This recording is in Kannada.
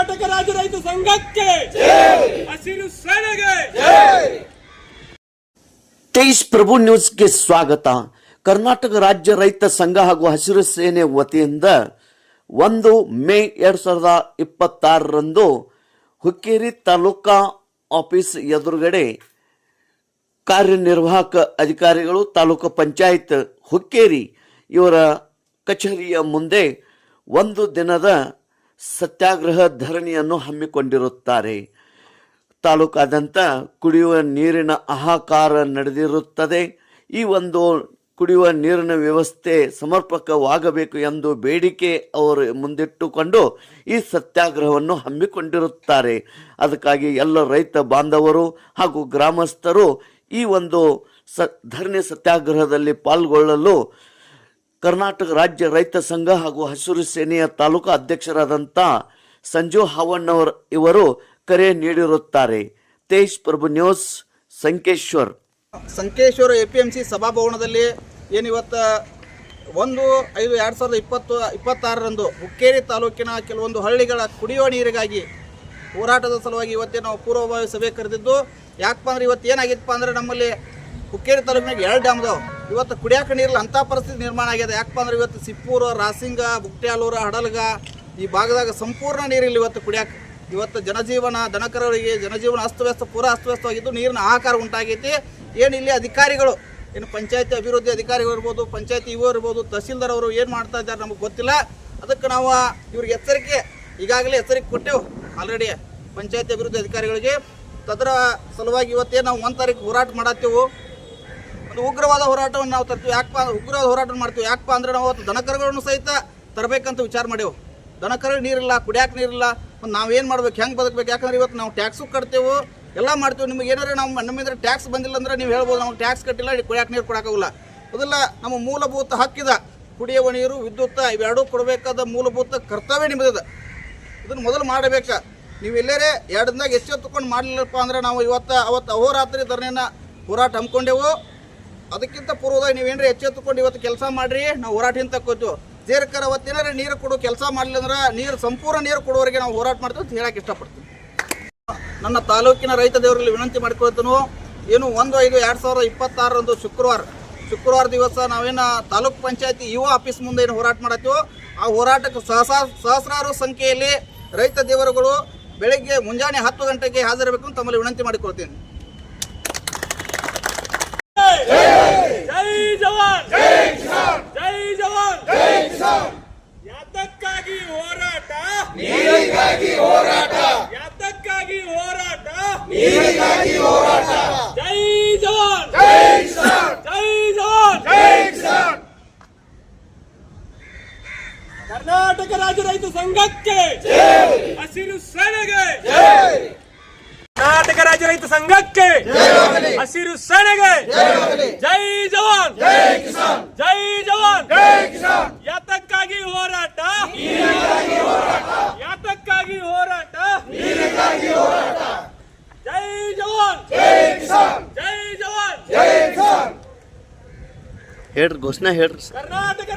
ಕರ್ನಾಟಕ ರಾಜ್ಯ ರೈತ ಸಂಘಕ್ಕೆ ಹಸಿರು ಸೇನೆಗೆ ತೇಜ್ ಪ್ರಭು ನ್ಯೂಸ್ಗೆ ಸ್ವಾಗತ. ಕರ್ನಾಟಕ ರಾಜ್ಯ ರೈತ ಸಂಘ ಹಾಗೂ ಹಸಿರು ಸೇನೆ ವತಿಯಿಂದ 1 ಮೇ 2026ರಂದು ಹುಕ್ಕೇರಿ ತಾಲೂಕಾ ಆಫೀಸ್ ಎದುರುಗಡೆ ಕಾರ್ಯನಿರ್ವಾಹಕ ಅಧಿಕಾರಿಗಳು ತಾಲೂಕು ಪಂಚಾಯತ್ ಹುಕ್ಕೇರಿ ಇವರ ಕಚೇರಿಯ ಮುಂದೆ 1 ದಿನದ ಸತ್ಯಾಗ್ರಹ ಧರಣಿಯನ್ನು ಹಮ್ಮಿಕೊಂಡಿರುತ್ತಾರೆ. ತಾಲೂಕಾದ್ಯಂತ ಕುಡಿಯುವ ನೀರಿನ ಹಾಹಾಕಾರ ನಡೆದಿರುತ್ತದೆ. ಈ ಒಂದು ಕುಡಿಯುವ ನೀರಿನ ವ್ಯವಸ್ಥೆ ಸಮರ್ಪಕವಾಗಬೇಕು ಎಂದು ಬೇಡಿಕೆ ಅವರು ಮುಂದಿಟ್ಟುಕೊಂಡು ಈ ಸತ್ಯಾಗ್ರಹವನ್ನು ಹಮ್ಮಿಕೊಂಡಿರುತ್ತಾರೆ. ಅದಕ್ಕಾಗಿ ಎಲ್ಲ ರೈತ ಬಾಂಧವರು ಹಾಗೂ ಗ್ರಾಮಸ್ಥರು ಈ ಒಂದು ಧರಣಿ ಸತ್ಯಾಗ್ರಹದಲ್ಲಿ ಪಾಲ್ಗೊಳ್ಳಲು ಕರ್ನಾಟಕ ರಾಜ್ಯ ರೈತ ಸಂಘ ಹಾಗೂ ಹಸಿರು ಸೇನೆಯ ತಾಲೂಕು ಅಧ್ಯಕ್ಷರಾದಂಥ ಸಂಜು ಹಾವಣ್ಣವರ್ ಇವರು ಕರೆ ನೀಡಿರುತ್ತಾರೆ. ತೇಜ್ ಪ್ರಭು ನ್ಯೂಸ್, ಸಂಕೇಶ್ವರ್. APMC ಸಭಾಭವನದಲ್ಲಿ ಏನಿವತ್ತು 1/5/2026ರಂದು ಹುಕ್ಕೇರಿ ತಾಲೂಕಿನ ಕೆಲವೊಂದು ಹಳ್ಳಿಗಳ ಕುಡಿಯುವ ನೀರಿಗಾಗಿ ಹೋರಾಟದ ಸಲುವಾಗಿ ಇವತ್ತೇ ನಾವು ಪೂರ್ವಭಾವಿ ಸಭೆ ಕರೆದಿದ್ದು. ಯಾಕಪ್ಪ ಅಂದ್ರೆ ಇವತ್ತು ಏನಾಗಿತ್ತಪ್ಪ ಅಂದ್ರೆ ನಮ್ಮಲ್ಲಿ ಹುಕ್ಕೇರಿ ತಾಲೂಕಿನಾಗ 2 ಡ್ಯಾಮ್ ಅದಾವೆ. ಇವತ್ತು ಕುಡಿಯೋಕೆ ನೀರಿಲ್ಲ ಅಂಥ ಪರಿಸ್ಥಿತಿ ನಿರ್ಮಾಣ ಆಗಿದೆ. ಯಾಕಪ್ಪ ಅಂದ್ರೆ ಇವತ್ತು ಸಿಪ್ಪೂರ, ರಾಸಿಂಗ, ಬುಕ್ಟ್ಯಾಲೂರ, ಹಡಲ್ಗ ಈ ಭಾಗದಾಗ ಸಂಪೂರ್ಣ ನೀರಿಲ್ಲ ಇವತ್ತು ಕುಡಿಯೋಕೆ. ಇವತ್ತು ಜನಜೀವನ, ದನಕರಗಳಿಗೆ ಜನಜೀವನ ಪೂರ ಅಸ್ತವ್ಯಸ್ತವಾಗಿದ್ದು ನೀರಿನ ಹಾಹಾಕಾರ ಉಂಟಾಗೈತಿ. ಏನಿಲ್ಲಿ ಅಧಿಕಾರಿಗಳು, ಏನು ಪಂಚಾಯತಿ ಅಭಿವೃದ್ಧಿ ಅಧಿಕಾರಿಗಳು ಇರ್ಬೋದು, ಪಂಚಾಯತಿ ಇವರು ಇರ್ಬೋದು, ತಹಸೀಲ್ದಾರ್ ಅವರು ಏನು ಮಾಡ್ತಾ ಇದ್ದಾರೆ ನಮಗೆ ಗೊತ್ತಿಲ್ಲ. ಅದಕ್ಕೆ ನಾವು ಇವ್ರಿಗೆ ಈಗಾಗಲೇ ಎಚ್ಚರಿಕೆ ಕೊಟ್ಟೆವು ಆಲ್ರೆಡಿ ಪಂಚಾಯತಿ ಅಭಿವೃದ್ಧಿ ಅಧಿಕಾರಿಗಳಿಗೆ. ಅದರ ಸಲುವಾಗಿ ಇವತ್ತೇ ನಾವು 1 ತಾರೀಕು ಹೋರಾಟ ಮಾಡತ್ತೇವೆ. ಒಂದು ಉಗ್ರವಾದ ಹೋರಾಟವನ್ನು ನಾವು ತರ್ತೀವಿ. ಉಗ್ರವಾದ ಹೋರಾಟ ಮಾಡ್ತೀವಿ. ಯಾಕಪ್ಪ ಅಂದ್ರೆ ನಾವು ಅವತ್ತು ದನಕರುಗಳನ್ನು ಸಹಿತ ತರಬೇಕಂತ ವಿಚಾರ ಮಾಡೇವು. ದನಕರು ನೀರಿಲ್ಲ, ಕುಡಿಯಾಕೆ ನೀರಿಲ್ಲ, ಒಂದು ನಾವೇನು ಮಾಡ್ಬೇಕು, ಹೆಂಗೆ ಬದುಕಬೇಕು? ಯಾಕಂದ್ರೆ ಇವತ್ತು ನಾವು ಟ್ಯಾಕ್ಸು ಕಟ್ತೇವೆ, ಎಲ್ಲ ಮಾಡ್ತೀವಿ. ನಿಮಗೆ ಏನಾರು ನಮ್ಮಿಂದ ಟ್ಯಾಕ್ಸ್ ಬಂದಿಲ್ಲ ಅಂದ್ರೆ ನೀವು ಹೇಳ್ಬೋದು ನಮ್ಗೆ ಟ್ಯಾಕ್ಸ್ ಕಟ್ಟಿಲ್ಲ, ಕುಡಿಯಾಕೆ ನೀರು ಕೊಡೋಕ್ಕಾಗಲ್ಲ. ಅದೆಲ್ಲ ನಮ್ಮ ಮೂಲಭೂತ ಹಕ್ಕಿದ ಕುಡಿಯುವ ನೀರು, ವಿದ್ಯುತ್ ಇವೆರಡೂ ಕೊಡಬೇಕಾದ ಮೂಲಭೂತ ಕರ್ತವ್ಯ ನಿಮ್ಮದು. ಇದನ್ನು ಮೊದಲು ಮಾಡಬೇಕು. ನೀವು ಎಲ್ಲರೇ 2 ದಿನದಾಗ ಎಚ್ಚೆತ್ತುಕೊಂಡು ಮಾಡಲಿಲ್ಲಪ್ಪ ಅಂದ್ರೆ ನಾವು ಅವತ್ತು ಅಹೋರಾತ್ರಿ ಧರಣಿನ ಹೋರಾಟ ಹಮ್ಮಿಕೊಂಡೆವು. ಅದಕ್ಕಿಂತ ಪೂರ್ವದಾಗ ನೀವೇನ್ರಿ ಎಚ್ಚೆತ್ತುಕೊಂಡು ಇವತ್ತು ಕೆಲಸ ಮಾಡಿರಿ, ನಾವು ಹೋರಾಟ ಹಿಂದೆ ತಕ್ಕೋತೀವಿ. ಜೇರ್ಕರ ಅವತ್ತೇನಾರ ನೀರು ಕೊಡು ಕೆಲಸ ಮಾಡಲಿಲ್ಲ ಅಂದ್ರೆ ಸಂಪೂರ್ಣ ನೀರು ಕೊಡುವವರೆಗೆ ನಾವು ಹೋರಾಟ ಮಾಡ್ತೀವಿ ಅಂತ ಹೇಳಕ್ಕೆ ಇಷ್ಟಪಡ್ತೀನಿ. ನನ್ನ ತಾಲೂಕಿನ ರೈತ ದೇವರಲ್ಲಿ ವಿನಂತಿ ಮಾಡಿಕೊಳ್ತೇನೆ. ಏನು 1/5/2026ರಂದು ಶುಕ್ರವಾರ ದಿವಸ ನಾವೇನು ತಾಲೂಕು ಪಂಚಾಯತಿ ಯುವ ಆಫೀಸ್ ಮುಂದೆ ಏನು ಹೋರಾಟ ಮಾಡತ್ತೀವೋ ಆ ಹೋರಾಟಕ್ಕೆ ಸಹಸ್ರಾರು ಸಂಖ್ಯೆಯಲ್ಲಿ ರೈತ ದೇವರುಗಳು ಬೆಳಗ್ಗೆ ಮುಂಜಾನೆ 10 ಗಂಟೆಗೆ ಹಾಜರಬೇಕು ಅಂತ ತಮ್ಮಲ್ಲಿ ವಿನಂತಿ ಮಾಡಿಕೊಳ್ತೀನಿ. ಜೈ ಜವಾನ್, ಜೈ ಕಿಸಾನ್, ಜೈ ಜವಾನ್, ಜೈ ಕಿಸಾನ್. ಯಾತಕ್ಕಾಗಿ ಹೋರಾಟ? ನೀರಿಗಾಗಿ ಹೋರಾಟ. ಯಾತಕ್ಕಾಗಿ ಹೋರಾಟ? ನೀರಿಗಾಗಿ ಹೋರಾಟ. ಜೈ ಜವಾನ್, ಜೈ ಕಿಸಾನ್, ಜೈ ಜವಾನ್, ಜೈ ಕಿಸಾನ್. ಕರ್ನಾಟಕ ರಾಜ್ಯ ರೈತ ಸಂಘಕ್ಕೆ ಹಸಿರು ಸೇನೆಗೆ, ಕರ್ನಾಟಕ ರಾಜ್ಯ ರೈತ ಸಂಘಕ್ಕೆ ಹಸಿರು ಸೇನೆಗೆ. ಜೈ ಜವಾನ್, ಜೈ ಕಿಸಾನ್, ಜೈ ಜವಾನ್, ಜೈ ಕಿಸಾನ್. ಯಾತಕ್ಕಾಗಿ ಹೋರಾಟ? ಯಾತಕ್ಕಾಗಿ ಹೋರಾಟ? ಜೈ ಜವಾನ್, ಜೈ ಕಿಸಾನ್, ಜೈ ಜವಾನ್, ಜೈ ಕಿಸಾನ್. ಹೇಳ್ರಿ, ಘೋಷಣೆ ಹೇಳ್ರಿ. ಕರ್ನಾಟಕ